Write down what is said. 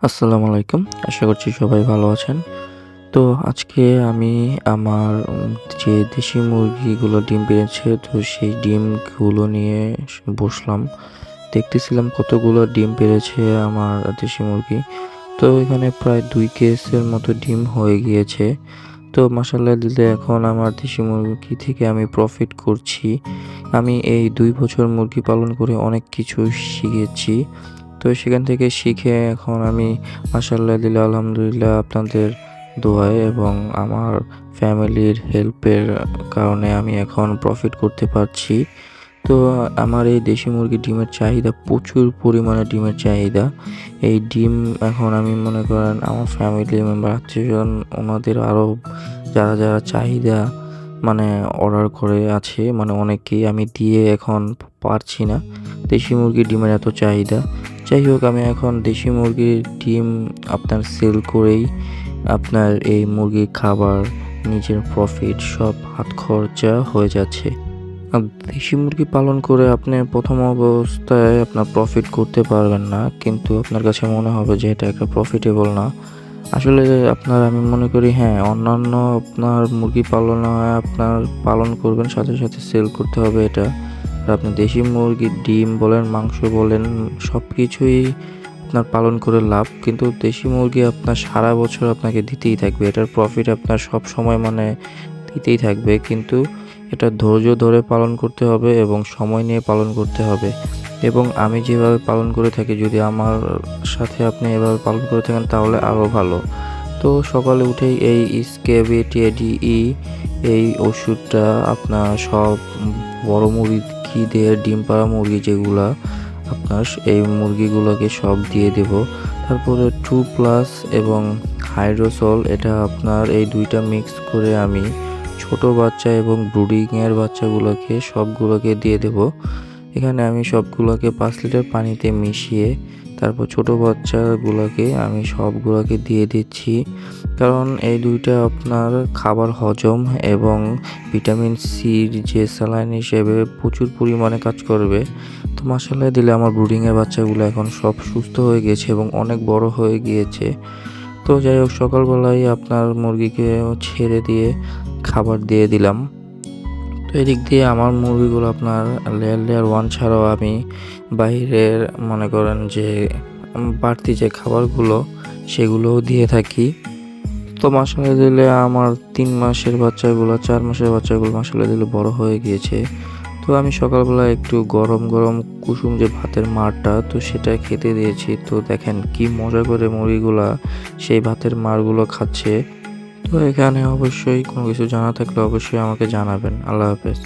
আসসালামু আলাইকুম। আশা করছি সবাই ভালো আছেন। তো আজকে আমি আমার যে দেশি মুরগিগুলো ডিম পেড়েছে, তো সেই ডিমগুলো নিয়ে বসলাম। দেখতেছিলাম কতগুলো ডিম পেড়েছে আমার দেশি মুরগি। তো এখানে প্রায় ২ কেসের মতো ডিম হয়ে গিয়েছে। তো মাশাআল্লাহ দিলে এখন আমার দেশি মুরগি থেকে আমি প্রফিট করছি। আমি এই ২ বছর মুরগি পালন করে অনেক কিছু শিখেছি। তো সেখান থেকে শিখে এখন আমি মাশাআল্লাহ দিলে আলহামদুলিল্লাহ আপনাদের দোয়ায় এবং আমার ফ্যামিলির হেল্পের কারণে আমি এখন প্রফিট করতে পারছি। তো আমার এই দেশি মুরগির ডিমের চাহিদা প্রচুর পরিমাণে ডিমের চাহিদা। এই ডিম এখন আমি মনে করেন আমার ফ্যামিলি মেম্বার, আত্মীয়স্বজন ওনাদের আরও যারা চাহিদা মানে অর্ডার করে আছে অনেকেই আমি দিয়ে এখন পারছি না। দেশি মুরগির ডিমের এত চাহিদা। যাই হোক আমি এখন দেশি মুরগির ডিম আপনার সেল করেই আপনার এই মুরগির খাবার, নিজের প্রফিট সব হাত খরচা হয়ে যাচ্ছে। দেশি মুরগি পালন করে আপনি প্রথম অবস্থায় আপনার প্রফিট করতে পারবেন না। কিন্তু আপনার কাছে মনে হবে যে এটা একটা প্রফিটেবল না। আসলে আমি মনে করি হ্যাঁ, অন্যান্য আপনার মুরগি পালনে আপনার পালন করবেন, সাথে সেল করতে হবে এটা। আর আপনি দেশি মুরগির ডিম বলেন, মাংস বলেন সবকিছুই আপনার পালন করে লাভ। কিন্তু দেশি মুরগি আপনার সারা বছর আপনাকে দিতেই থাকবে। এটার প্রফিট আপনার সবসময় দিতেই থাকবে। কিন্তু এটা ধৈর্য ধরে পালন করতে হবে এবং সময় নিয়ে পালন করতে হবে। এবং আমি যেভাবে পালন করে থাকি, যদি আমার সাথে আপনি এভাবে পালন করে থাকেন তাহলে আরও ভালো। তো সকালে উঠেই এই SKB-TDE এই ওষুধটা আপনার সব বড় মুরগিদের, ডিম পাড়া মুরগি যেগুলা আপনার, এই মুরগিগুলোকে সব দিয়ে দেব। তারপরে 2+ এবং হাইড্রোসল, এটা আপনার এই 2টা মিক্স করে আমি ছোট বাচ্চা এবং ব্রুডিংয়ের বাচ্চাগুলোকে সবগুলোকে দিয়ে দেব। এখানে আমি সবগুলোকে 5 লিটার পানিতে মিশিয়ে তারপর ছোট বাচ্চাগুলোকে আমি সবগুলোকে দিয়ে দিচ্ছি। কারণ এই 2টা আপনার খাবার হজম এবং ভিটামিন সির যে স্যালাইন হিসেবে প্রচুর পরিমাণে কাজ করবে। তো মাশাআল্লাহ দিলে আমার ব্রুডিংয়ের বাচ্চাগুলো এখন সব সুস্থ হয়ে গিয়েছে এবং অনেক বড় হয়ে গিয়েছে। তো যাই হোক সকালবেলায় আপনার মুরগিকে ছেড়ে দিয়ে খাবার দিয়ে দিলাম। তো এদিক দিয়ে আমার মুরগিগুলো আপনার লেয়ার 1 ছাড়াও আমি বাইরের মনে করেন যে বাড়তি যে খাবারগুলো সেগুলোও দিয়ে থাকি। তো মাশাআল্লাহ দিলে আমার 3 মাসের বাচ্চাগুলো, 4 মাসের বাচ্চাগুলো মাশাআল্লাহ দিলে বড় হয়ে গিয়েছে। তো আমি সকালবেলা একটু গরম কুসুম যে ভাতের মাড়টা, তো সেটা খেতে দিয়েছি। তো দেখেন কি মজা করে মুরগিগুলা সেই ভাতের মাড়গুলো খাচ্ছে। তো এখানে অবশ্যই কোনো কিছু জানা থাকলে অবশ্যই আমাকে জানাবেন। আল্লাহ হাফেজ।